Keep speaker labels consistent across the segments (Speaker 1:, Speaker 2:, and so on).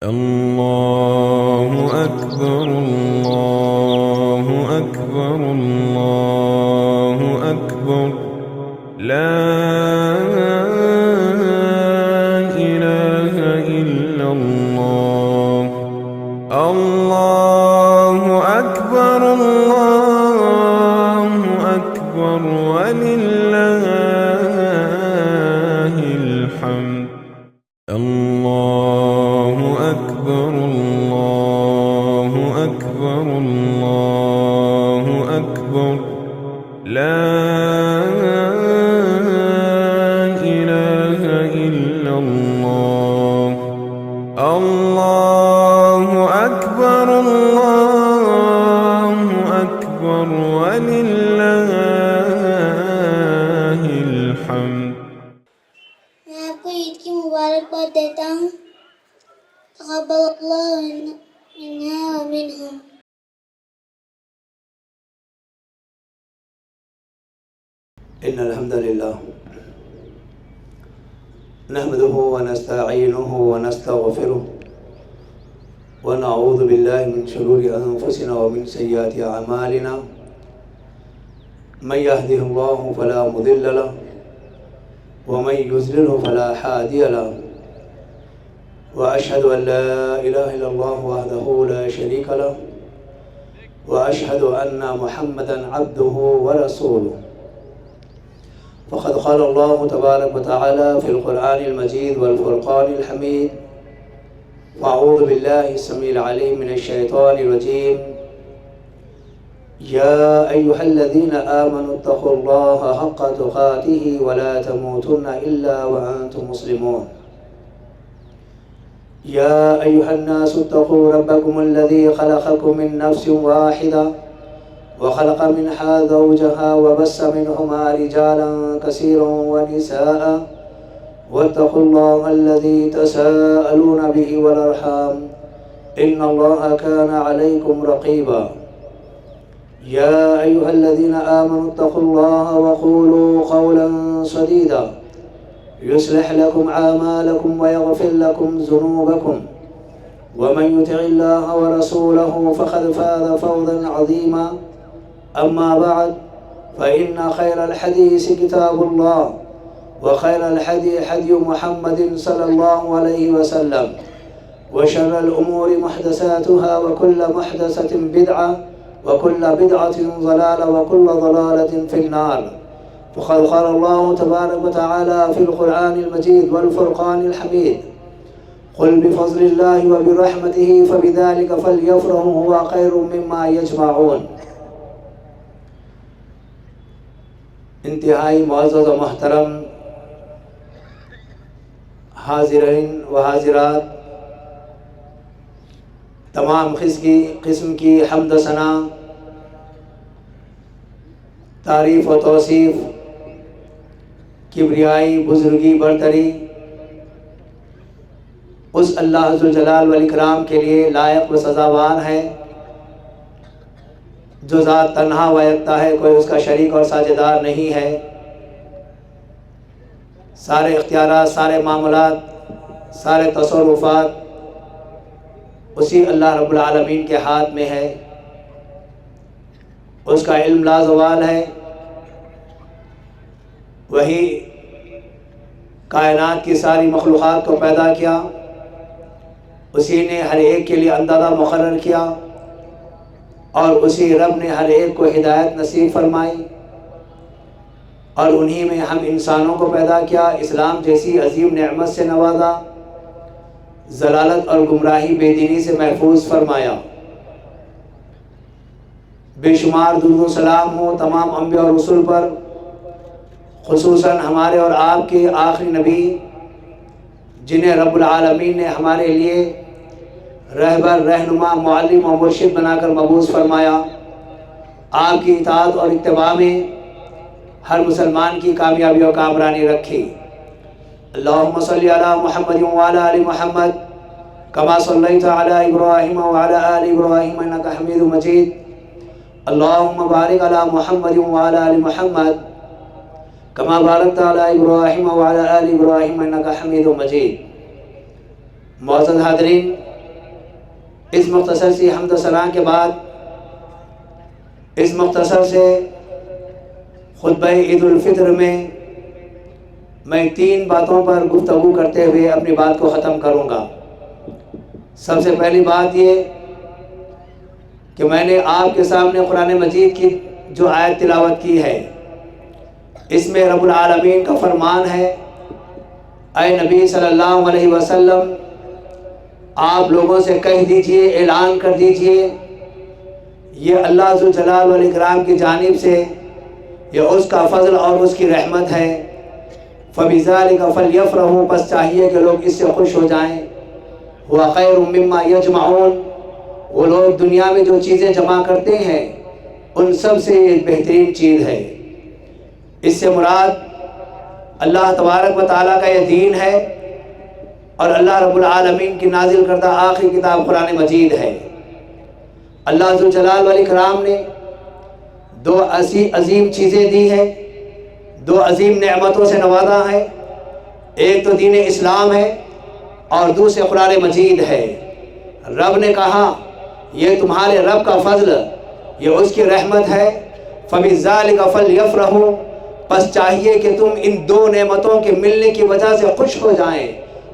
Speaker 1: الله أكبر الله أكبر الله أكبر لا إله إلا الله الله أكبر الله أكبر ولله الحمد الله أكبر الله أكبر الله أكبر لا إله إلا الله الله أكبر الله أكبر ولله الحمد.
Speaker 2: میں آپ کو عید کی مبارکباد دیتا ہوں. تقبل اللہ منا ومنہم.
Speaker 3: إن الحمد لله نحمده ونستعينه ونستغفره ونعوذ بالله من شرور أنفسنا ومن سيئات أعمالنا من يهده الله فلا مضل له ومن يضلله فلا هادي له وأشهد أن لا إله إلا الله وحده لا شريك له وأشهد أن محمدا عبده ورسوله. فقد قال الله تبارك وتعالى في القرآن المجيد والفرقان الحميد: وأعوذ بالله السميع العليم من الشيطان الرجيم. يا أيها الذين آمنوا اتقوا الله حق تقاته ولا تموتن إلا وأنتم مسلمون. يا أيها الناس اتقوا ربكم الذي خلقكم من نفس واحدة وخلق منها زوجها وبث منهما رجالا كثيرا ونساء واتقوا الله الذي تساءلون به والأرحام إن الله كان عليكم رقيبا. يا أيها الذين آمنوا اتقوا الله وقولوا قولا سديدا يصلح لكم أعمالكم ويغفر لكم ذنوبكم ومن يطع الله ورسوله فقد فاز فوزا عظيما. أما بعد فإن خير الحديث كتاب الله وخير الحدي حدي محمد صلى الله عليه وسلم وشر الأمور محدثاتها وكل محدثة بدعة وكل بدعة ضلالة وكل ضلالة في النار. فقد قال الله تبارك وتعالى في القرآن المجيد والفرقان الحميد: قل بفضل الله وبرحمته فبذلك فليفرحوا هو خير مما يجمعون. انتہائی معزز و محترم حاضرین و حاضرات، تمام قسم کی حمد و ثنا، تعریف و توصیف، کبریائی، بزرگی، برتری اس اللہ ذوالجلال والاکرام کے لیے لائق و سزاوار ہے جو ذات تنہا و یکتا ہے، کوئی اس کا شریک اور ساجدار نہیں ہے. سارے اختیارات، سارے معاملات، سارے تصرفات اسی اللہ رب العالمین کے ہاتھ میں ہے. اس کا علم لازوال ہے. وہی کائنات کی ساری مخلوقات کو پیدا کیا، اسی نے ہر ایک کے لیے اندازہ مقرر کیا، اور اسی رب نے ہر ایک کو ہدایت نصیب فرمائی، اور انہی میں ہم انسانوں کو پیدا کیا، اسلام جیسی عظیم نعمت سے نوازا، ضلالت اور گمراہی بے دینی سے محفوظ فرمایا. بے شمار درود و سلام ہو تمام انبیاء اور رسول پر، خصوصاً ہمارے اور آپ کے آخری نبی جنہیں رب العالمین نے ہمارے لیے رہبر، رہنما، معلم و مرشد بنا کر مبعوث فرمایا. آپ کی اطاعت اور اتباع میں ہر مسلمان کی کامیابی و کامرانی رکھی. اللہم صلی علی محمد وعلی آل محمد کما صلیت علی ابراہیم وعلی آل ابراہیم انک حمید مجید. اللہم بارک علی محمد وعلی آل محمد کما بارکت علی ابراہیم وعلی آل ابراہیم انک حمید مجید. معزز حاضرین، اس مختصر سی حمد و ثنا کے بعد اس مختصر سے خطبہ عید الفطر میں 3 باتوں پر گفتگو کرتے ہوئے اپنی بات کو ختم کروں گا۔ سب سے پہلی بات یہ کہ میں نے آپ کے سامنے قرآن مجید کی جو آیت تلاوت کی ہے، اس میں رب العالمین کا فرمان ہے، اے نبی صلی اللہ علیہ وسلم آپ لوگوں سے کہہ دیجئے، اعلان کر دیجئے، یہ اللہ ذوالجلال والاکرام کی جانب سے یہ اس کا فضل اور اس کی رحمت ہے۔ فَبِذَلِكَ فَلْيَفْرَحُوا، بس چاہیے کہ لوگ اس سے خوش ہو جائیں۔ هُوَ خَيْرٌ مِّمَّا يَجْمَعُونَ، وہ لوگ دنیا میں جو چیزیں جمع کرتے ہیں ان سب سے ایک بہترین چیز ہے۔ اس سے مراد اللہ تبارک و تعالیٰ کا یہ دین ہے اور اللہ رب العالمین کی نازل کردہ آخری کتاب قرآن مجید ہے۔ اللہ ذوالجلال والاکرام نے 2 عظیم چیزیں دی ہیں، 2 عظیم نعمتوں سے نوازا ہے، ایک تو دین اسلام ہے اور دوسرے قرآن مجید ہے۔ رب نے کہا یہ تمہارے رب کا فضل، یہ اس کی رحمت ہے۔ فَبِذَلِكَ فَلْيَفْرَحُوا، بس چاہیے کہ تم ان 2 نعمتوں کے ملنے کی وجہ سے خوش ہو جائیں۔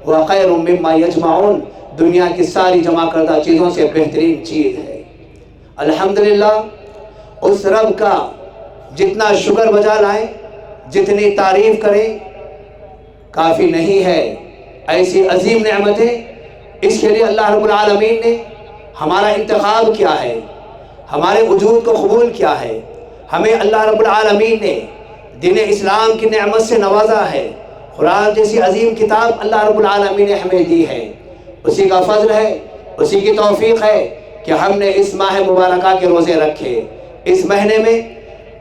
Speaker 3: وَخَيْرٌ مِّمَّا يَجْمَعُونَ، دنیا کی ساری جمع کردہ چیزوں سے بہترین چیز ہے۔ الحمدللہ، اس رب کا جتنا شکر بجا لائیں، جتنی تعریف کریں کافی نہیں ہے۔ ایسی عظیم نعمتیں، اس کے لیے اللہ رب العالمین نے ہمارا انتخاب کیا ہے، ہمارے وجود کو قبول کیا ہے۔ ہمیں اللہ رب العالمین نے دین اسلام کی نعمت سے نوازا ہے۔ قرآن جیسی عظیم کتاب اللہ رب العالمین نے ہمیں دی ہے، اسی کا فضل ہے، اسی کی توفیق ہے کہ ہم نے اس ماہ مبارکہ کے روزے رکھے۔ اس مہینے میں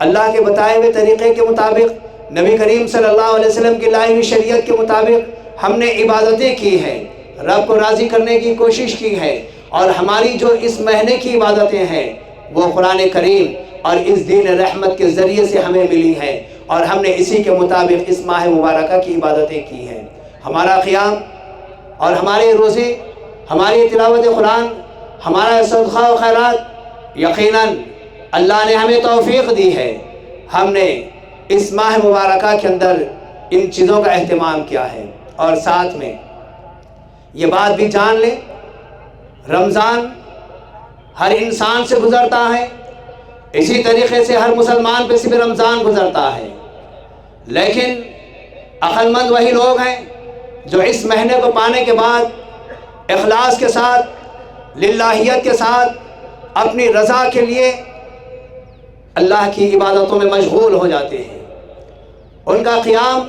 Speaker 3: اللہ کے بتائے ہوئے طریقے کے مطابق، نبی کریم صلی اللہ علیہ وسلم کی لائی ہوئی شریعت کے مطابق ہم نے عبادتیں کی ہیں، رب کو راضی کرنے کی کوشش کی ہے، اور ہماری جو اس مہینے کی عبادتیں ہیں وہ قرآن کریم اور اس دین رحمت کے ذریعے سے ہمیں ملی ہیں، اور ہم نے اسی کے مطابق اس ماہ مبارکہ کی عبادتیں کی ہیں۔ ہمارا قیام اور ہمارے روزے، ہماری تلاوت قرآن، ہمارا صدقہ و خیرات، یقیناً اللہ نے ہمیں توفیق دی ہے۔ ہم نے اس ماہ مبارکہ کے اندر ان چیزوں کا اہتمام کیا ہے، اور ساتھ میں یہ بات بھی جان لیں، رمضان ہر انسان سے گزرتا ہے، اسی طریقے سے ہر مسلمان پہ سے بھی رمضان گزرتا ہے، لیکن عقل مند وہی لوگ ہیں جو اس مہینے کو پانے کے بعد اخلاص کے ساتھ، للہیت کے ساتھ، اپنی رضا کے لیے اللہ کی عبادتوں میں مشغول ہو جاتے ہیں۔ ان کا قیام،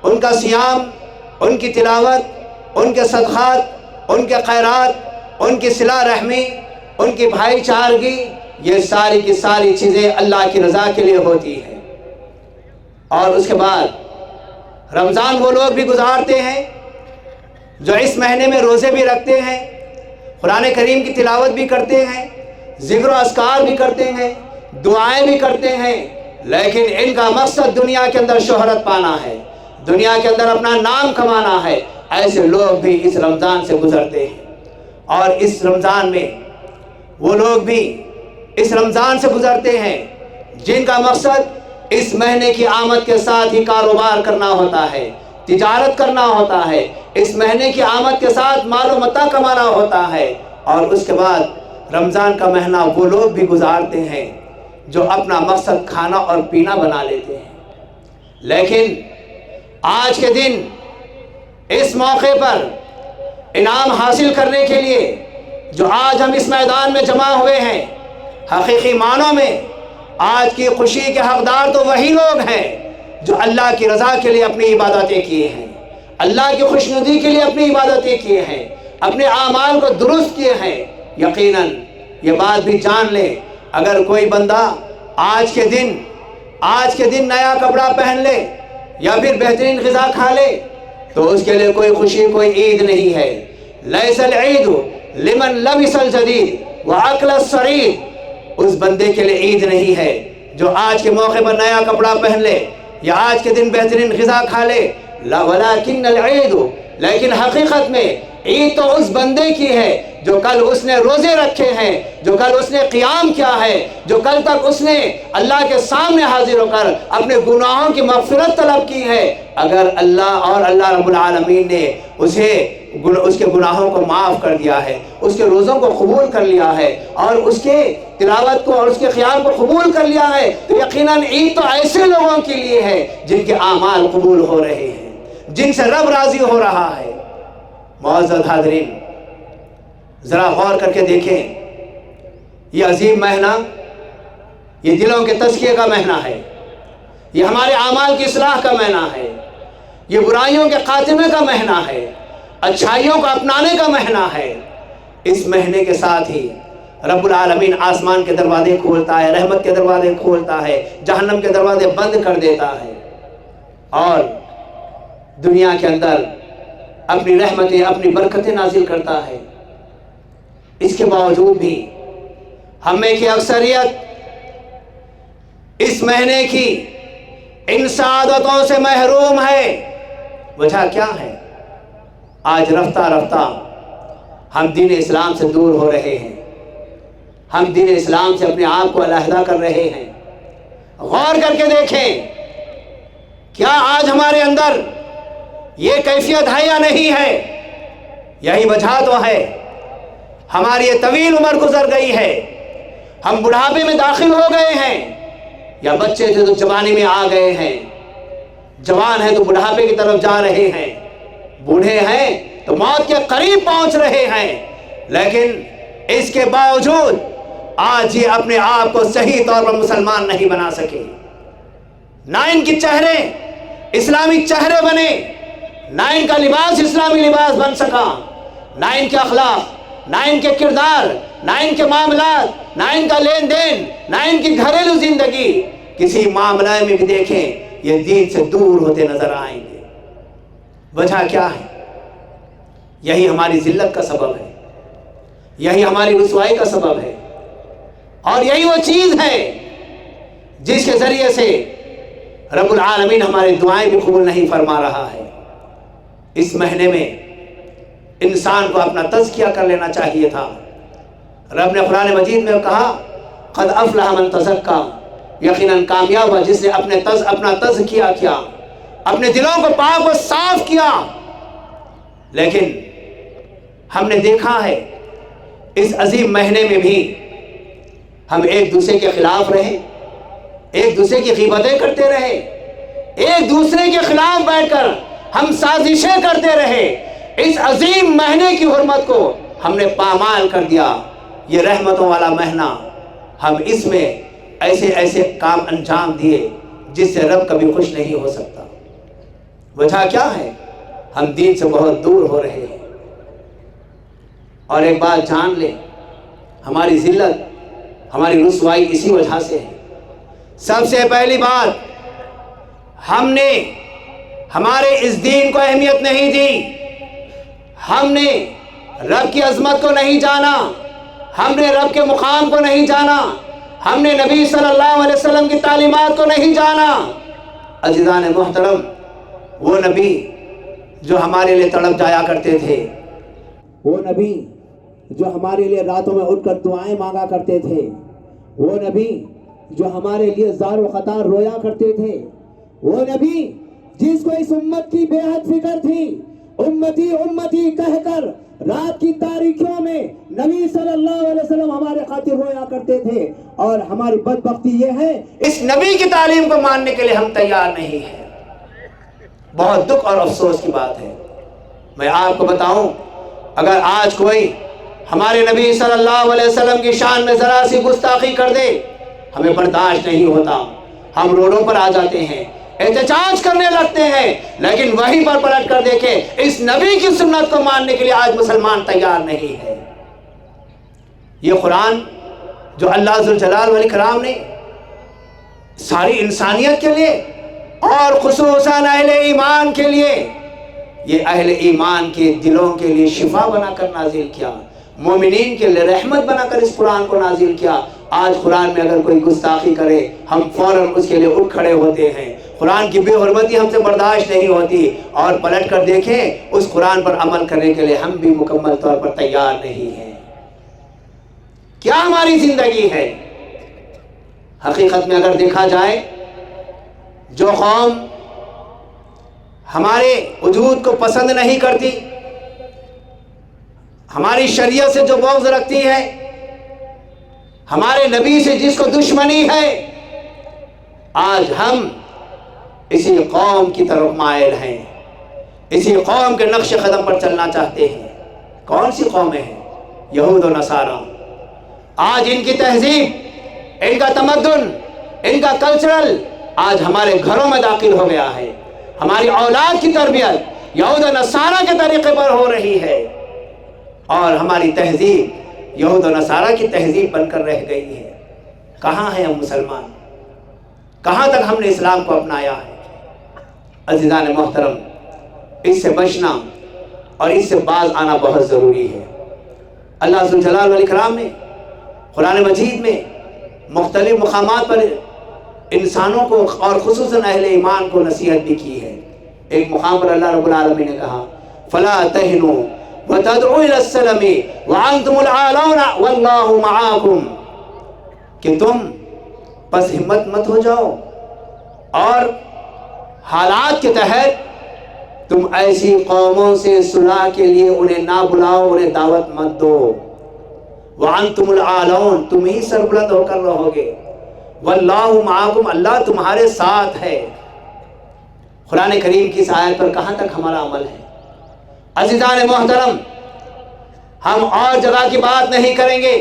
Speaker 3: ان کا صیام، ان کی تلاوت، ان کے صدقات، ان کے خیرات، ان کی صلہ رحمی، ان کی بھائی چارگی، یہ ساری کی ساری چیزیں اللہ کی رضا کے لیے ہوتی ہیں۔ اور اس کے بعد رمضان وہ لوگ بھی گزارتے ہیں جو اس مہینے میں روزے بھی رکھتے ہیں، قرآن کریم کی تلاوت بھی کرتے ہیں، ذکر و اذکار بھی کرتے ہیں، دعائیں بھی کرتے ہیں، لیکن ان کا مقصد دنیا کے اندر شہرت پانا ہے، دنیا کے اندر اپنا نام کمانا ہے۔ ایسے لوگ بھی اس رمضان سے گزرتے ہیں، اور اس رمضان میں وہ لوگ بھی اس رمضان سے گزرتے ہیں جن کا مقصد اس مہینے کی آمد کے ساتھ ہی کاروبار کرنا ہوتا ہے، تجارت کرنا ہوتا ہے، اس مہینے کی آمد کے ساتھ مال و متاع کمانا ہوتا ہے۔ اور اس کے بعد رمضان کا مہینہ وہ لوگ بھی گزارتے ہیں جو اپنا مقصد کھانا اور پینا بنا لیتے ہیں، لیکن آج کے دن اس موقع پر انعام حاصل کرنے کے لیے جو آج ہم اس میدان میں جمع ہوئے ہیں، حقیقی معنوں میں آج کی خوشی کے حقدار تو وہی لوگ ہیں جو اللہ کی رضا کے لیے اپنی عبادتیں کیے ہیں، اللہ کی خوشنودی کے لیے اپنی عبادتیں کیے ہیں، اپنے اعمال کو درست کیے ہیں۔ یقیناً یہ بات بھی جان لیں، اگر کوئی بندہ آج کے دن نیا کپڑا پہن لے یا پھر بہترین غذا کھا لے تو اس کے لیے کوئی خوشی، کوئی عید نہیں ہے۔ لیس العید لمن لبس الجدید واکل السرید، اس بندے کے لیے عید نہیں ہے جو آج کے موقع پر نیا کپڑا پہن لے یا آج کے دن بہترین غذا کھا لے، لا ولکن العید، لیکن حقیقت میں عید تو اس بندے کی ہے جو کل اس نے روزے رکھے ہیں، جو کل اس نے قیام کیا ہے، جو کل تک اس نے اللہ کے سامنے حاضر ہو کر اپنے گناہوں کی مغفرت طلب کی ہے۔ اگر اللہ رب العالمین نے اس کے گناہوں کو معاف کر دیا ہے، اس کے روزوں کو قبول کر لیا ہے اور اس کے تلاوت کو اور اس کے قیام کو قبول کر لیا ہے، تو یقیناً عید تو ایسے لوگوں کے لیے ہے جن کے اعمال قبول ہو رہے ہیں، جن سے رب راضی ہو رہا ہے۔ معزز حاضرین، ذرا غور کر کے دیکھیں، یہ عظیم مہینہ، یہ دلوں کے تزکیے کا مہینہ ہے، یہ ہمارے اعمال کی اصلاح کا مہینہ ہے، یہ برائیوں کے خاتمے کا مہینہ ہے، اچھائیوں کو اپنانے کا مہینہ ہے۔ اس مہینے کے ساتھ ہی رب العالمین آسمان کے دروازے کھولتا ہے، رحمت کے دروازے کھولتا ہے، جہنم کے دروازے بند کر دیتا ہے اور دنیا کے اندر اپنی رحمتیں، اپنی برکتیں نازل کرتا ہے۔ اس کے باوجود بھی ہم میں کی اکثریت اس مہینے کی ان سعادتوں سے محروم ہے۔ وجہ کیا ہے؟ آج رفتہ رفتہ ہم دین اسلام سے دور ہو رہے ہیں، ہم دین اسلام سے اپنے آپ کو علیحدہ کر رہے ہیں۔ غور کر کے دیکھیں، کیا آج ہمارے اندر یہ کیفیت ہے یا نہیں ہے؟ یہی وجہ تو ہے، ہماری یہ طویل عمر گزر گئی ہے، ہم بڑھاپے میں داخل ہو گئے ہیں، یا بچے تھے تو جوانی میں آ گئے ہیں، جوان ہیں تو بڑھاپے کی طرف جا رہے ہیں، بوڑھے ہیں تو موت کے قریب پہنچ رہے ہیں، لیکن اس کے باوجود آج یہ اپنے آپ کو صحیح طور پر مسلمان نہیں بنا سکے۔ نہ ان کے چہرے اسلامی چہرے بنے، نہ ان کا لباس اسلامی لباس بن سکا، نہ ان کے اخلاق، نہ ان کے کردار، نہ ان کے معاملات، نہ ان کا لین دین، نہ ان کی گھریلو زندگی، کسی معاملے میں بھی دیکھیں یہ دین سے دور ہوتے نظر آئیں گے۔ وجہ کیا ہے؟ یہی ہماری ذلت کا سبب ہے، یہی ہماری رسوائی کا سبب ہے، اور یہی وہ چیز ہے جس کے ذریعے سے رب العالمین ہماری دعائیں بھی قبول نہیں فرما رہا ہے۔ اس مہینے میں انسان کو اپنا تزکیہ کر لینا چاہیے تھا۔ رب نے قرآن مجید میں کہا، قد افلح من تزکا، یقیناً کامیاب ہوا جس نے اپنا تزکیہ کیا، اپنے دلوں کو پاک و صاف کیا۔ لیکن ہم نے دیکھا ہے اس عظیم مہینے میں بھی ہم ایک دوسرے کے خلاف رہے، ایک دوسرے کی غیبتیں کرتے رہے، ایک دوسرے کے خلاف بیٹھ کر ہم سازشیں کرتے رہے۔ اس عظیم مہینے کی حرمت کو ہم نے پامال کر دیا۔ یہ رحمتوں والا مہینہ، ہم اس میں ایسے ایسے کام انجام دیے جس سے رب کبھی خوش نہیں ہو سکتا۔ وجہ کیا ہے؟ ہم دین سے بہت دور ہو رہے ہیں۔ اور ایک بات جان لیں، ہماری ذلت، ہماری رسوائی اسی وجہ سے ہے۔ سب سے پہلی بات، ہم نے ہمارے اس دین کو اہمیت نہیں دی، ہم نے رب کی عظمت کو نہیں جانا، ہم نے رب کے مقام کو نہیں جانا، ہم نے نبی صلی اللہ علیہ وسلم کی تعلیمات کو نہیں جانا۔ عزیزان محترم، وہ نبی جو ہمارے لیے تڑپ جایا کرتے تھے، وہ نبی جو ہمارے لیے راتوں میں اٹھ کر دعائیں مانگا کرتے تھے، وہ نبی جو ہمارے لیے زار و خطار رویا کرتے تھے، وہ نبی جس کو اس امت کی بے حد فکر تھی، امتی امتی کہہ کر رات کی تاریکیوں میں نبی صلی اللہ علیہ وسلم ہمارے خاطر رویا کرتے تھے۔ اور ہماری بدبختی یہ ہے، اس نبی کی تعلیم کو ماننے کے لیے ہم تیار نہیں ہیں۔ بہت دکھ اور افسوس کی بات ہے۔ میں آپ کو بتاؤں، اگر آج کوئی ہمارے نبی صلی اللہ علیہ وسلم کی شان میں ذرا سی گستاخی کر دے، ہمیں برداشت نہیں ہوتا، ہم روڈوں پر آ جاتے ہیں، احتجاج کرنے لگتے ہیں۔ لیکن وہیں پر پلٹ کر دیکھیں، اس نبی کی سنت کو ماننے کے لیے آج مسلمان تیار نہیں ہے۔ یہ قرآن جو اللہ ذوالجلال والاکرام نے ساری انسانیت کے لیے اور خصوصاً اہل ایمان کے لیے، یہ اہل ایمان کے دلوں کے لیے شفا بنا کر نازل کیا، مومنین کے لیے رحمت بنا کر اس قرآن کو نازل کیا، آج قرآن میں اگر کوئی گستاخی کرے ہم فوراً اس کے لیے اٹھ کھڑے ہوتے ہیں، قرآن کی بے حرمتی ہم سے برداشت نہیں ہوتی، اور پلٹ کر دیکھیں اس قرآن پر عمل کرنے کے لیے ہم بھی مکمل طور پر تیار نہیں ہیں۔ کیا ہماری زندگی ہے؟ حقیقت میں اگر دیکھا جائے، جو قوم ہمارے وجود کو پسند نہیں کرتی، ہماری شریعت سے جو بغض رکھتی ہے، ہمارے نبی سے جس کو دشمنی ہے، آج ہم اسی قوم کی طرف مائل ہیں، اسی قوم کے نقش قدم پر چلنا چاہتے ہیں۔ کون سی قومیں ہیں؟ یہود و نصارہ۔ آج ان کی تہذیب، ان کا تمدن، ان کا کلچرل آج ہمارے گھروں میں داخل ہو گیا ہے۔ ہماری اولاد کی تربیت یہود و نصارہ کے طریقے پر ہو رہی ہے، اور ہماری تہذیب یہود و نصارہ کی تہذیب بن کر رہ گئی ہے۔ کہاں ہیں ہم مسلمان؟ کہاں تک ہم نے اسلام کو اپنایا ہے؟ عزیزان محترم، اس سے بچنا اور اس سے باز آنا بہت ضروری ہے۔ اللہ ذوالجلال والاکرام نے قرآن مجید میں مختلف مقامات پر انسانوں کو اور خصوصاً اہل ایمان کو نصیحت بھی کی ہے۔ ایک مقام پر اللہ رب العالمین نے کہا فَلَا تَهِنُوا وَتَدْعُوا إِلَى السَّلَمِ وَأَنْتُمُ الْأَعْلَوْنَ وَاللَّهُ مَعَاكُمْ، کہ تم بس ہمت مت ہو جاؤ اور حالات کے تحت تم ایسی قوموں سے صلح کے لیے انہیں نہ بلاؤ، انہیں دعوت مت دو۔ وَأَنْتُمُ الْأَعْلَوْنَ، تم ہی سربلند ہو کر رہو گے۔ وَاللَّهُ مَعَاكُمْ، اللہ تمہارے ساتھ ہے۔ قرآن کریم کی اس آیت پر کہاں تک ہمارا عمل ہے؟ عزیزان محترم، ہم اور جگہ کی بات نہیں کریں گے،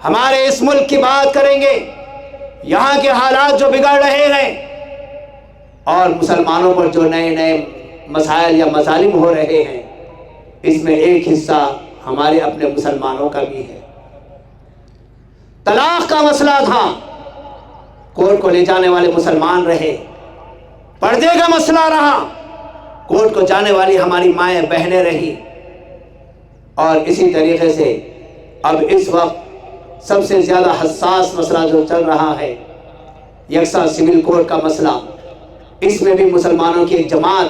Speaker 3: ہمارے اس ملک کی بات کریں گے۔ یہاں کے حالات جو بگڑ رہے ہیں اور مسلمانوں پر جو نئے نئے مسائل یا مظالم ہو رہے ہیں، اس میں ایک حصہ ہمارے اپنے مسلمانوں کا بھی ہے۔ طلاق کا مسئلہ تھا، کورٹ کو لے جانے والے مسلمان رہے۔ پردے کا مسئلہ رہا، کورٹ کو جانے والی ہماری مائیں بہنیں رہی۔ اور اسی طریقے سے اب اس وقت سب سے زیادہ حساس مسئلہ جو چل رہا ہے، یکساں سول کوڈ کا مسئلہ، اس میں بھی مسلمانوں کی ایک جماعت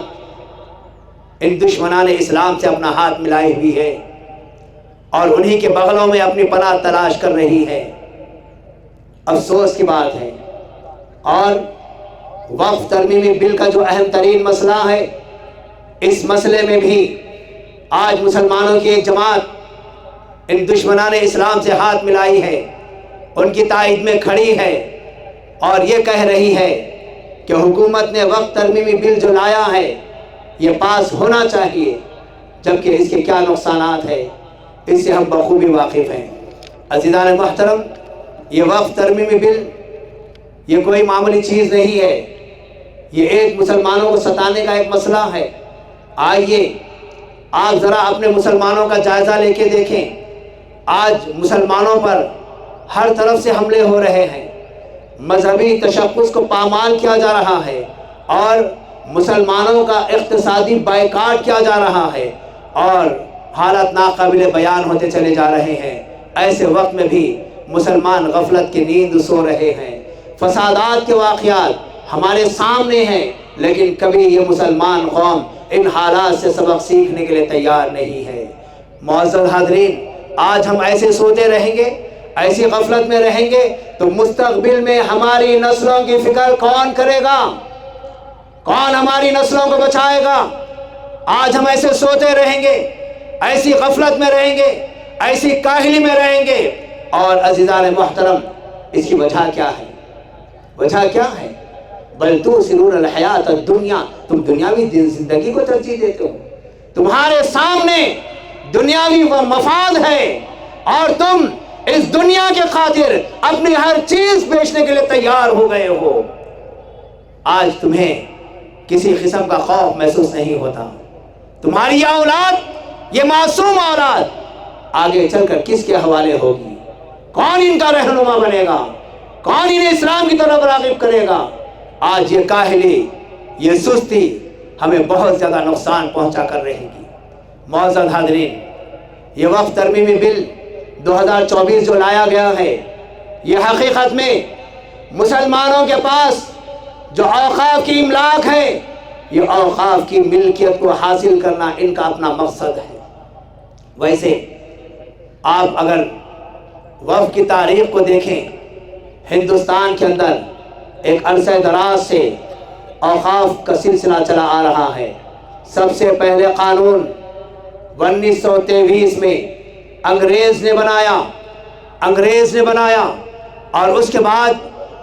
Speaker 3: ان دشمنان اسلام سے اپنا ہاتھ ملائے ہوئی ہے اور انہی کے بغلوں میں اپنی پناہ تلاش کر رہی ہے۔ افسوس کی بات ہے۔ اور وقف ترمیمی بل کا جو اہم ترین مسئلہ ہے، اس مسئلے میں بھی آج مسلمانوں کی ایک جماعت ان دشمنان اسلام سے ہاتھ ملائی ہے، ان کی تائید میں کھڑی ہے اور یہ کہہ رہی ہے کہ حکومت نے وقف ترمیمی بل جو لایا ہے یہ پاس ہونا چاہیے، جبکہ اس کے کیا نقصانات ہیں اس سے ہم بخوبی واقف ہیں۔ عزیزان محترم، یہ وقف ترمیمی بل یہ کوئی معمولی چیز نہیں ہے، یہ ایک مسلمانوں کو ستانے کا ایک مسئلہ ہے۔ آئیے آپ ذرا اپنے مسلمانوں کا جائزہ لے کے دیکھیں، آج مسلمانوں پر ہر طرف سے حملے ہو رہے ہیں، مذہبی تشخص کو پامال کیا جا رہا ہے اور مسلمانوں کا اقتصادی بائیکاٹ کیا جا رہا ہے اور حالات ناقابل بیان ہوتے چلے جا رہے ہیں۔ ایسے وقت میں بھی مسلمان غفلت کی نیند سو رہے ہیں، فسادات کے واقعات ہمارے سامنے ہیں، لیکن کبھی یہ مسلمان قوم ان حالات سے سبق سیکھنے کے لیے تیار نہیں ہے۔ معزز حاضرین، آج ہم ایسے سوتے رہیں گے، ایسی غفلت میں رہیں گے تو مستقبل میں ہماری نسلوں کی فکر کون کرے گا؟ کون ہماری نسلوں کو بچائے گا؟ آج ہم ایسے سوتے رہیں گے، ایسی غفلت میں رہیں گے، ایسی کاہلی میں رہیں گے۔ اور عزیزان محترم، اس کی وجہ کیا ہے؟ وجہ کیا ہے؟ بل تؤثرون الحیات الدنیا، تم دنیاوی زندگی کو ترجیح دیتے ہو، تمہارے سامنے دنیاوی مفاد ہے اور تم اس دنیا کے خاطر اپنی ہر چیز بیچنے کے لیے تیار ہو گئے ہو۔ آج تمہیں کسی قسم کا خوف محسوس نہیں ہوتا۔ تمہاری یہ اولاد، یہ معصوم اولاد آگے چل کر کس کے حوالے ہوگی؟ کون ان کا رہنما بنے گا؟ کون انہیں اسلام کی طرف راغب کرے گا؟ آج یہ کاہلی، یہ سستی ہمیں بہت زیادہ نقصان پہنچا کر رہے گی۔ معزز حاضرین، یہ وقف ترمیمی بل 2024 جو لایا گیا ہے، یہ حقیقت میں مسلمانوں کے پاس جو اوقاف کی املاک ہے، یہ اوقاف کی ملکیت کو حاصل کرنا ان کا اپنا مقصد ہے۔ ویسے آپ اگر وقف کی تاریخ کو دیکھیں، ہندوستان کے اندر ایک عرصہ دراز سے اوقاف کا سلسلہ چلا آ رہا ہے۔ سب سے پہلے قانون 1923 میں انگریز نے بنایا اور اس کے بعد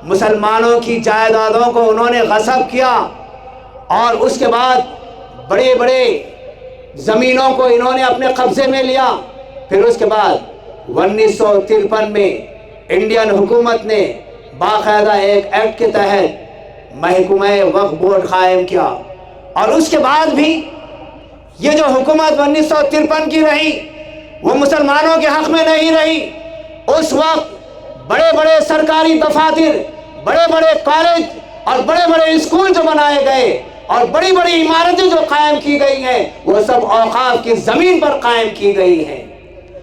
Speaker 3: مسلمانوں کی جائیدادوں کو انہوں نے غصب کیا، اور اس کے بعد بڑے بڑے زمینوں کو انہوں نے اپنے قبضے میں لیا۔ پھر اس کے بعد 1953 میں انڈین حکومت نے باقاعدہ ایک ایکٹ کے تحت محکمہ وقف بورڈ قائم کیا، اور اس کے بعد بھی یہ جو حکومت 1953 کی رہی وہ مسلمانوں کے حق میں نہیں رہی۔ اس وقت بڑے بڑے سرکاری دفاتر، بڑے بڑے کالج اور بڑے بڑے اسکول جو بنائے گئے اور بڑی بڑی عمارتیں جو قائم کی گئی ہیں، وہ سب اوقاف کی زمین پر قائم کی گئی ہیں۔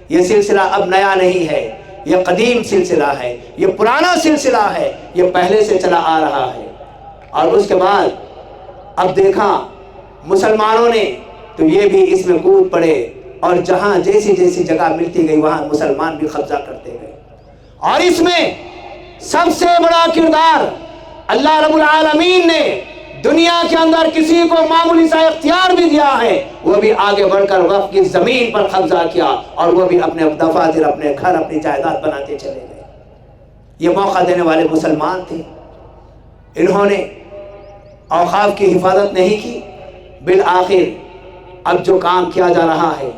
Speaker 3: یہ سلسلہ اب نیا نہیں ہے، یہ قدیم سلسلہ ہے، یہ پرانا سلسلہ ہے، یہ پہلے سے چلا آ رہا ہے۔ اور اس کے بعد اب دیکھا مسلمانوں نے تو یہ بھی اس میں کود پڑے، اور جہاں جیسی جیسی جگہ ملتی گئی وہاں مسلمان بھی قبضہ کرتے گئے۔ اور اس میں سب سے بڑا کردار اللہ رب العالمین نے دنیا کے اندر کسی کو معمولی سا اختیار بھی دیا ہے، وہ بھی آگے بڑھ کر وقف کی زمین پر قبضہ کیا، اور وہ بھی اپنے دفاتر، اپنے گھر، اپنی جائیداد بناتے چلے گئے۔ یہ موقع دینے والے مسلمان تھے، انہوں نے اوقاف کی حفاظت نہیں کی۔ بالآخر اب جو کام کیا جا رہا ہے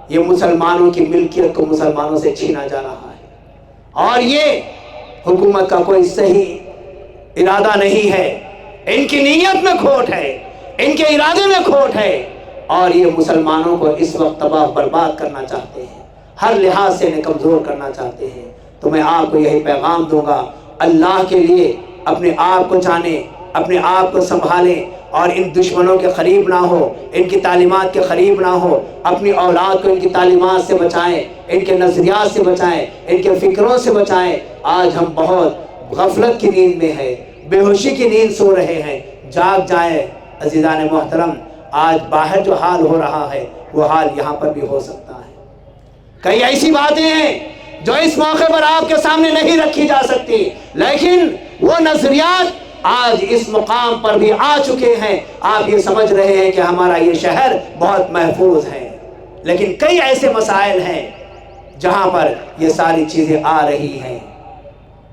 Speaker 3: یہ مسلمانوں کی ملکیت کو مسلمانوں سے چھینا جا رہا ہے، اور یہ حکومت کا کوئی صحیح ارادہ نہیں ہے۔ ان کی نیت میں کھوٹ ہے، ان کے ارادے میں کھوٹ ہے، اور یہ مسلمانوں کو اس وقت تباہ برباد کرنا چاہتے ہیں، ہر لحاظ سے انہیں کمزور کرنا چاہتے ہیں۔ تو میں آپ کو یہی پیغام دوں گا، اللہ کے لیے اپنے آپ کو جانیں، اپنے آپ کو سنبھالیں، اور ان دشمنوں کے قریب نہ ہو، ان کی تعلیمات کے قریب نہ ہو۔ اپنی اولاد کو ان کی تعلیمات سے بچائیں، ان کے نظریات سے بچائیں، ان کے فکروں سے بچائیں۔ آج ہم بہت غفلت کی نیند میں ہیں، بے ہوشی کی نیند سو رہے ہیں، جاگ جائیں عزیزان محترم۔ آج باہر جو حال ہو رہا ہے وہ حال یہاں پر بھی ہو سکتا ہے۔ کئی ایسی باتیں ہیں جو اس موقع پر آپ کے سامنے نہیں رکھی جا سکتی، لیکن وہ نظریات آج اس مقام پر بھی آ چکے ہیں۔ آپ یہ سمجھ رہے ہیں کہ ہمارا یہ شہر بہت محفوظ ہے، لیکن کئی ایسے مسائل ہیں جہاں پر یہ ساری چیزیں آ رہی ہیں۔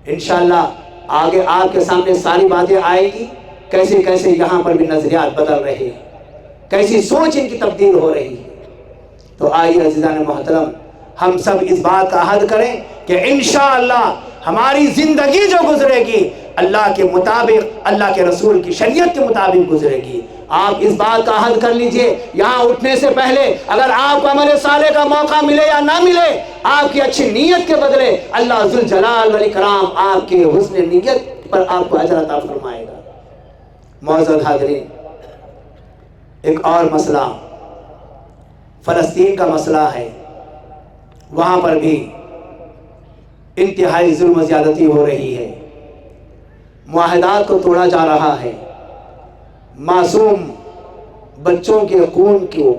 Speaker 3: انشاءاللہ آگے آپ کے سامنے ساری باتیں آئے گی، کیسے کیسے یہاں پر بھی نظریات بدل رہے ہیں، کیسی سوچ ان کی تبدیل ہو رہی ہے۔ تو آئیے عزیزان محترم، ہم سب اس بات کا عہد کریں کہ انشاءاللہ ہماری زندگی جو گزرے گی اللہ کے مطابق، اللہ کے رسول کی شریعت کے مطابق گزرے گی۔ آپ اس بات کا عہد کر لیجئے، یہاں اٹھنے سے پہلے اگر آپ کو عمل صالح کا موقع ملے یا نہ ملے، آپ کی اچھی نیت کے بدلے اللہ ذوالجلال والاکرام آپ کے حسن نیت پر آپ کو اجر عطا فرمائے گا۔ معزز حاضرین، ایک اور مسئلہ فلسطین کا مسئلہ ہے۔ وہاں پر بھی انتہائی ظلم و زیادتی ہو رہی ہے، معاہدات کو توڑا جا رہا ہے، معصوم بچوں کے خون کو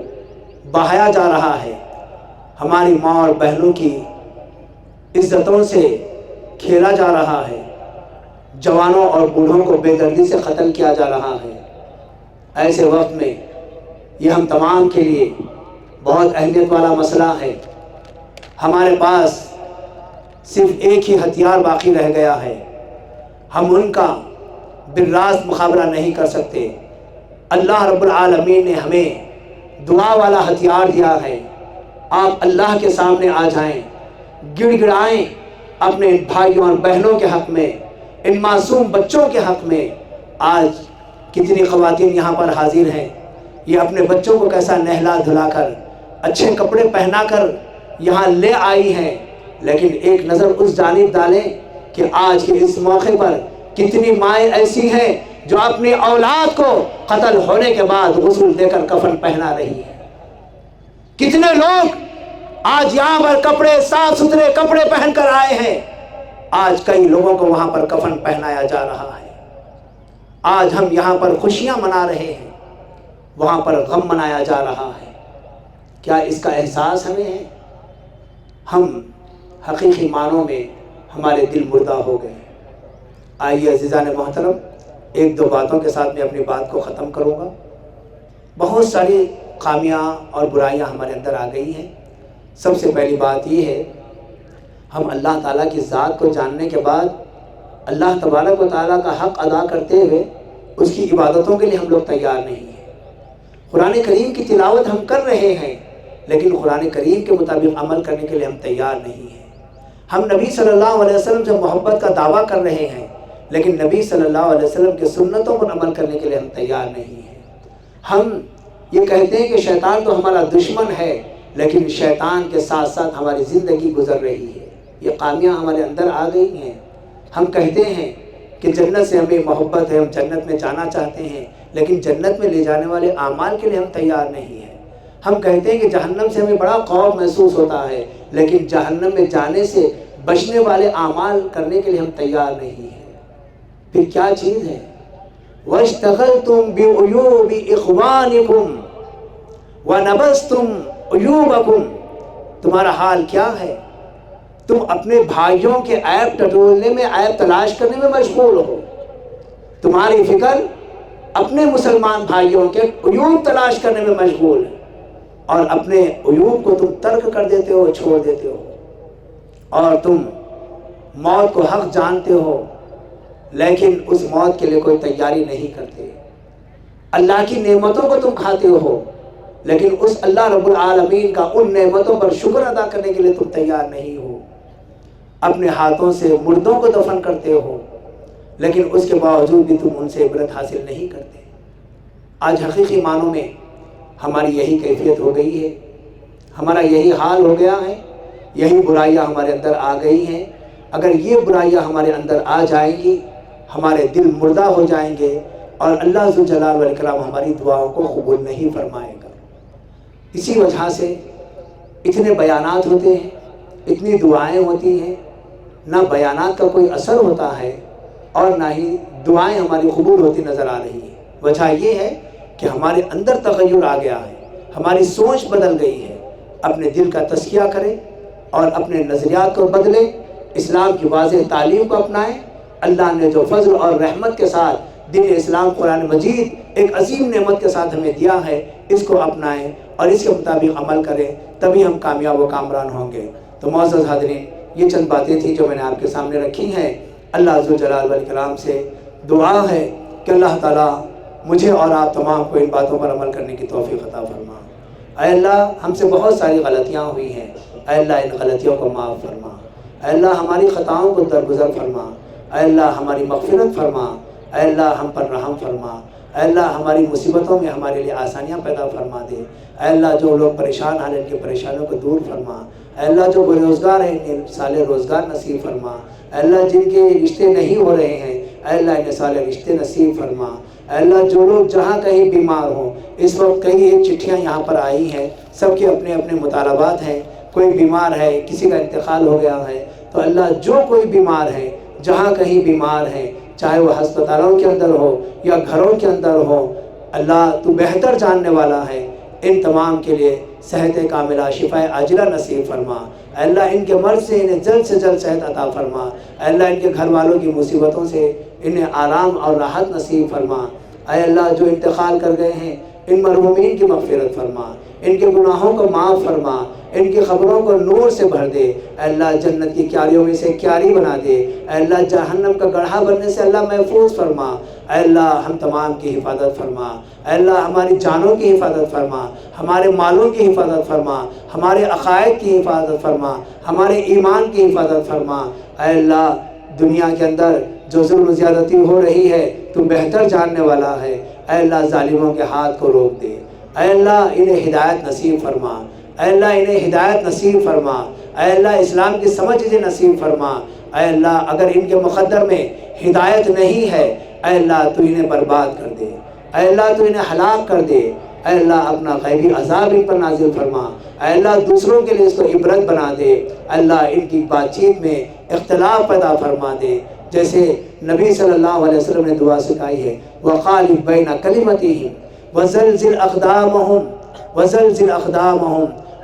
Speaker 3: بہایا جا رہا ہے، ہماری ماں اور بہنوں کی عزتوں سے کھیلا جا رہا ہے، جوانوں اور بوڑھوں کو بے دردی سے قتل کیا جا رہا ہے۔ ایسے وقت میں یہ ہم تمام کے لیے بہت اہمیت والا مسئلہ ہے۔ ہمارے پاس صرف ایک ہی ہتھیار باقی رہ گیا ہے، ہم ان کا بالراست مقابلہ نہیں کر سکتے۔ اللہ رب العالمین نے ہمیں دعا والا ہتھیار دیا ہے۔ آپ اللہ کے سامنے آ جائیں، گڑ گڑائیں اپنے بھائیوں اور بہنوں کے حق میں، ان معصوم بچوں کے حق میں۔ آج کتنی خواتین یہاں پر حاضر ہیں، یہ اپنے بچوں کو کیسا نہلا دھلا کر، اچھے کپڑے پہنا کر یہاں لے آئی ہیں، لیکن ایک نظر اس جانب ڈالیں کہ آج کے اس موقع پر کتنی مائیں ایسی ہیں جو اپنی اولاد کو قتل ہونے کے بعد غسل دے کر کفن پہنا رہی ہے۔ کتنے لوگ آج یہاں پر کپڑے صاف ستھرے کپڑے پہن کر آئے ہیں، آج کئی لوگوں کو وہاں پر کفن پہنایا جا رہا ہے. آج ہم یہاں پر خوشیاں منا رہے ہیں، وہاں پر غم منایا جا رہا ہے. کیا اس کا احساس ہمیں ہے؟ ہم حقیقی معنوں میں ہمارے دل مردہ ہو گئے. آئیے عزیزان محترم، ایک دو باتوں کے ساتھ میں اپنی بات کو ختم کروں گا. بہت ساری خامیاں اور برائیاں ہمارے اندر آ گئی ہیں. سب سے پہلی بات یہ ہے، ہم اللہ تعالیٰ کی ذات کو جاننے کے بعد اللہ تبارک و تعالیٰ کا حق ادا کرتے ہوئے اس کی عبادتوں کے لیے ہم لوگ تیار نہیں ہیں. قرآن کریم کی تلاوت ہم کر رہے ہیں، لیکن قرآن کریم کے مطابق عمل کرنے کے لیے ہم تیار نہیں ہیں. ہم نبی صلی اللہ علیہ وسلم سے محبت کا دعویٰ کر رہے ہیں، لیکن نبی صلی اللہ علیہ وسلم کے سنتوں پر عمل کرنے کے لیے ہم تیار نہیں ہیں. ہم یہ کہتے ہیں کہ شیطان تو ہمارا دشمن ہے، لیکن شیطان کے ساتھ ساتھ ہماری زندگی گزر رہی ہے. یہ خامیاں ہمارے اندر آ گئی ہیں. ہم کہتے ہیں کہ جنت سے ہمیں محبت ہے، ہم جنت میں جانا چاہتے ہیں، لیکن جنت میں لے جانے والے اعمال کے لیے ہم تیار نہیں ہیں. ہم کہتے ہیں کہ جہنم سے ہمیں بڑا خوف محسوس ہوتا ہے، لیکن جہنم میں جانے سے بچنے والے اعمال کرنے کے لیے ہم تیار نہیں ہیں. پھر کیا چیز ہے؟ وَاشْتَغَلْتُمْ بِعُيُوبِ إِخْوَانِكُمْ وَنَبَذْتُمْ عُيُوبَكُمْ. تمہارا حال کیا ہے؟ تم اپنے بھائیوں کے عیب ٹٹولنے میں، عیب تلاش کرنے میں مشغول ہو. تمہاری فکر اپنے مسلمان بھائیوں کے عیوب تلاش کرنے میں مشغول ہے، اور اپنے عیوب کو تم ترک کر دیتے ہو، چھوڑ دیتے ہو. اور تم موت کو حق جانتے ہو، لیکن اس موت کے لیے کوئی تیاری نہیں کرتے. اللہ کی نعمتوں کو تم کھاتے ہو، لیکن اس اللہ رب العالمین کا ان نعمتوں پر شکر ادا کرنے کے لیے تم تیار نہیں ہو. اپنے ہاتھوں سے مردوں کو دفن کرتے ہو، لیکن اس کے باوجود بھی تم ان سے عبرت حاصل نہیں کرتے. آج حقیقی معنوں میں ہماری یہی کیفیت ہو گئی ہے، ہمارا یہی حال ہو گیا ہے. یہی برائیاں ہمارے اندر آ گئی ہیں. اگر یہ برائیاں ہمارے اندر آ جائیں گی، ہمارے دل مردہ ہو جائیں گے، اور اللہ ذوالجلال والاکرام ہماری دعاؤں کو قبول نہیں فرمائے گا. اسی وجہ سے اتنے بیانات ہوتے ہیں، اتنی دعائیں ہوتی ہیں، نہ بیانات کا کوئی اثر ہوتا ہے اور نہ ہی دعائیں ہماری قبول ہوتی نظر آ رہی ہیں. وجہ یہ ہے کہ ہمارے اندر تغیر آ گیا ہے، ہماری سوچ بدل گئی ہے. اپنے دل کا تزکیہ کریں اور اپنے نظریات کو بدلیں، اسلام کی واضح تعلیم کو اپنائیں. اللہ نے جو فضل اور رحمت کے ساتھ دین اسلام قرآن مجید ایک عظیم نعمت کے ساتھ ہمیں دیا ہے، اس کو اپنائیں اور اس کے مطابق عمل کریں، تبھی ہم کامیاب و کامران ہوں گے. تو معزز حاضرین، یہ چند باتیں تھیں جو میں نے آپ کے سامنے رکھی ہیں. اللہ ذوالجلال والاکرام سے دعا ہے کہ اللہ تعالیٰ مجھے اور آپ تمام کو ان باتوں پر عمل کرنے کی توفیق عطا فرما. اے اللہ، ہم سے بہت ساری غلطیاں ہوئی ہیں، اے اللہ ان غلطیوں کو معاف فرما. اے اللہ ہماری خطاؤں کو درگزر فرما. اے اللہ ہماری مغفرت فرما. اے اللہ ہم پر رحم فرما. اے اللہ ہماری مصیبتوں میں ہمارے لیے آسانیاں پیدا فرما دے. اے اللہ جو لوگ پریشان ہیں ان کی پریشانیوں کو دور فرما. اے اللہ جو بے روزگار ہیں انہیں صالح روزگار نصیب فرما. اے اللہ جن کے رشتے نہیں ہو رہے ہیں، اے اللہ انہیں صالح رشتے نصیب فرما. اے اللہ جو لوگ جہاں کہیں بیمار ہوں، اس وقت کئی ایک چٹھیاں یہاں پر آئی ہیں، سب کے اپنے اپنے مطالبات ہیں. کوئی بیمار ہے، کسی کا انتقال ہو گیا ہے، تو اللہ جو کوئی بیمار ہے، جہاں کہیں بیمار ہے، چاہے وہ ہسپتالوں کے اندر ہو یا گھروں کے اندر ہو، اللہ تو بہتر جاننے والا ہے. ان تمام کے لیے صحت کاملہ، شفا عاجلہ نصیب فرما. اے اللہ ان کے مرض سے انہیں جلد سے جلد صحت عطا فرما. اے اللہ ان کے گھر والوں کی مصیبتوں سے انہیں آرام اور راحت نصیب فرما. اے اللہ جو انتقال کر گئے ہیں ان مرحومین کی مغفرت فرما، ان کے گناہوں کو معاف فرما، ان کی قبروں کو نور سے بھر دے. اے اللہ جنت کی کیاریوں میں سے کیاری بنا دے. اے اللہ جہنم کا گڑھا بننے سے اللہ محفوظ فرما. اے اللہ ہم تمام کی حفاظت فرما. اے اللہ ہماری جانوں کی حفاظت فرما، ہمارے مالوں کی حفاظت فرما، ہمارے عقائد کی حفاظت فرما، ہمارے ایمان کی حفاظت فرما. اے اللہ دنیا کے اندر جو ظلم و زیادتی ہو رہی ہے تو بہتر جاننے والا ہے. اے اللہ ظالموں کے ہاتھ کو روک دے. اے اللہ انہیں ہدایت نصیب فرما. اے اللہ انہیں ہدایت نصیب فرما. اے اللہ اسلام کی سمجھ انہیں نصیب فرما. اے اللہ اگر ان کے مقدر میں ہدایت نہیں ہے، اے اللہ تو انہیں برباد کر دے. اے اللہ تو انہیں ہلاک کر دے. اے اللہ اپنا غیبی عذاب ان پر نازل فرما. اے اللہ دوسروں کے لیے اس کو عبرت بنا دے، اللہ ان کی بات چیت میں اختلاف پیدا فرما دے، جیسے نبی صلی اللہ علیہ وسلم نے دعا سکھائی ہے وَخَالِفْ بَيْنَ كَلِمَتِهِمْ وَزَلْزِلْ أَقْدَامَهُمْ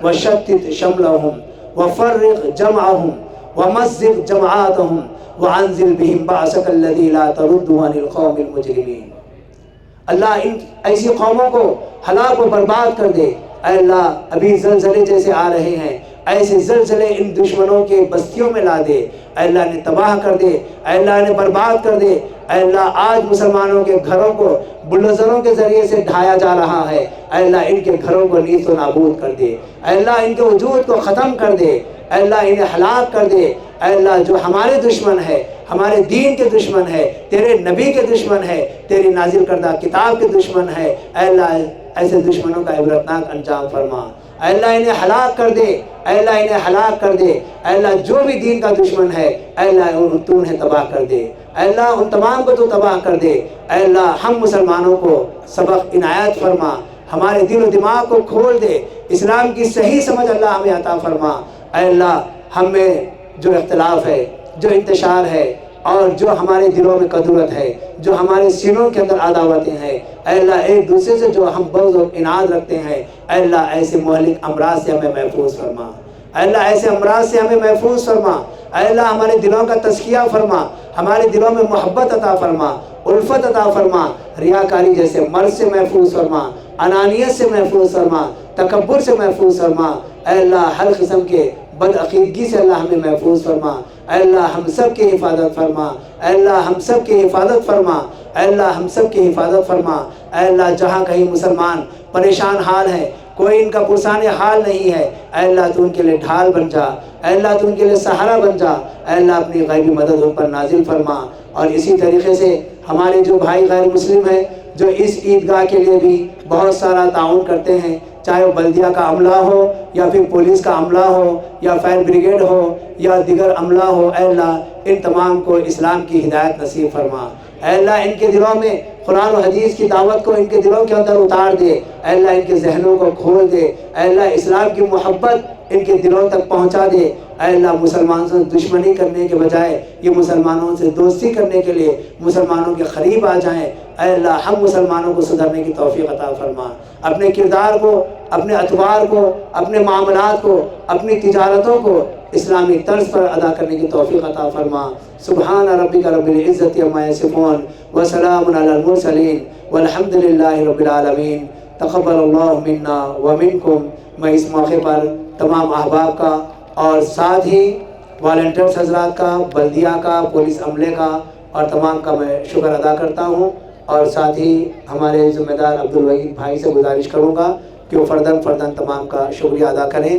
Speaker 3: وَشَتِّتْ شَمْلَهُمْ وَفَرِّقْ جَمْعَهُمْ وَمَزِّقْ جَمَعَاتَهُمْ وَأَنزِلْ بِهِمْ بَعْثَكَ الَّذِي لَا تَرُدُّ عَنِ الْقَوْمِ الْمُجْرِمِينَ۔ اللہ ان ایسی قوموں کو ہلاک و برباد کر دے۔ اے اللہ ابھی زلزلے جیسے آ رہے ہیں، ایسے زلزلے ان دشمنوں کے بستیوں میں لا دے، اے اللہ نے تباہ کر دے، اے اللہ نے برباد کر دے۔ اے اللہ آج مسلمانوں کے گھروں کو بلڈوزروں کے ذریعے سے ڈھایا جا رہا ہے، اے اللہ ان کے گھروں کو نیست و نابود کر دے، اے اللہ ان کے وجود کو ختم کر دے، اے اللہ انہیں ہلاک کر دے۔ اے اللہ جو ہمارے دشمن ہے، ہمارے دین کے دشمن ہے، تیرے نبی کے دشمن ہے، تیری نازل کردہ کتاب کے دشمن ہے، اے اللہ ایسے دشمنوں کا عبرتناک انجام فرما۔ اے اللہ انہیں ہلاک کر دے، اے اللہ انہیں ہلاک کر دے، اے اللہ جو بھی دین کا دشمن ہے اے اللہ تو انہیں تباہ کر دے، اے اللہ ان تمام کو تو تباہ کر دے۔ اے اللہ ہم مسلمانوں کو سبق عنایت فرما، ہمارے دل و دماغ کو کھول دے، اسلام کی صحیح سمجھ اللہ ہمیں عطا فرما۔ اے اللہ ہم میں جو اختلاف ہے، جو انتشار ہے، اور جو ہمارے دلوں میں کدورت ہے، جو ہمارے سینوں کے اندر عداوتیں ہیں، اے اللہ ایک دوسرے سے جو ہم بغض و اناد رکھتے ہیں، اے اللہ ایسے مہلک امراض سے ہمیں محفوظ فرما، اے اللہ ایسے امراض سے ہمیں محفوظ فرما، اے اللہ ہمارے دلوں کا تزکیہ فرما، ہمارے دلوں میں محبت عطا فرما، الفت عطا فرما، ریاکاری جیسے مرض سے محفوظ فرما، انانیت سے محفوظ فرما، تکبر سے محفوظ فرما، اے اللہ ہر قسم کے بد عقیدگی سے اللہ ہمیں محفوظ فرما، اے اللہ ہم سب کی حفاظت فرما، اے اللہ ہم سب کی حفاظت فرما، اے اللہ ہم سب کی حفاظت فرما۔ اے اللہ جہاں کہیں مسلمان پریشان حال ہیں، کوئی ان کا پرسان حال نہیں ہے، اے اللہ تو ان کے لیے ڈھال بن جا، اے اللہ تو ان کے لیے سہارا بن جا، اے اللہ اپنی غیبی مدد ان پر نازل فرما۔ اور اسی طریقے سے ہمارے جو بھائی غیر مسلم ہیں جو اس عیدگاہ کے لیے بھی بہت سارا تعاون کرتے ہیں، چاہے وہ بلدیہ کا عملہ ہو یا پھر پولیس کا عملہ ہو یا فائر بریگیڈ ہو یا دیگر عملہ ہو، اے اللہ ان تمام کو اسلام کی ہدایت نصیب فرما۔ اے اللہ ان کے دلوں میں قرآن و حدیث کی دعوت کو ان کے دلوں کے اندر اتار دے، اے اللہ ان کے ذہنوں کو کھول دے، اے اللہ اسلام کی محبت ان کے دلوں تک پہنچا دے۔ اے اللہ مسلمانوں سے دشمنی کرنے کے بجائے یہ مسلمانوں سے دوستی کرنے کے لیے مسلمانوں کے قریب آ جائیں۔ اے اللہ ہم مسلمانوں کو سدھرنے کی توفیق عطا فرما، اپنے کردار کو، اپنے اطوار کو، اپنے معاملات کو، اپنی تجارتوں کو اسلامی طرز پر ادا کرنے کی توفیق عطا فرما۔ سبحان ربک رب العزت عما یصفون وسلام علی المرسلین والحمد للہ رب العالمین۔ تقبل اللہ منا ومنکم۔ میں اس موقع پر تمام احباب کا اور ساتھ ہی والنٹیئرس حضرات کا، بلدیہ کا، پولیس عملے کا اور تمام کا میں شکر ادا کرتا ہوں، اور ساتھ ہی ہمارے ذمہ دار عبدالوحید بھائی سے گزارش کروں گا کہ وہ فرداً تمام کا شکریہ ادا کریں۔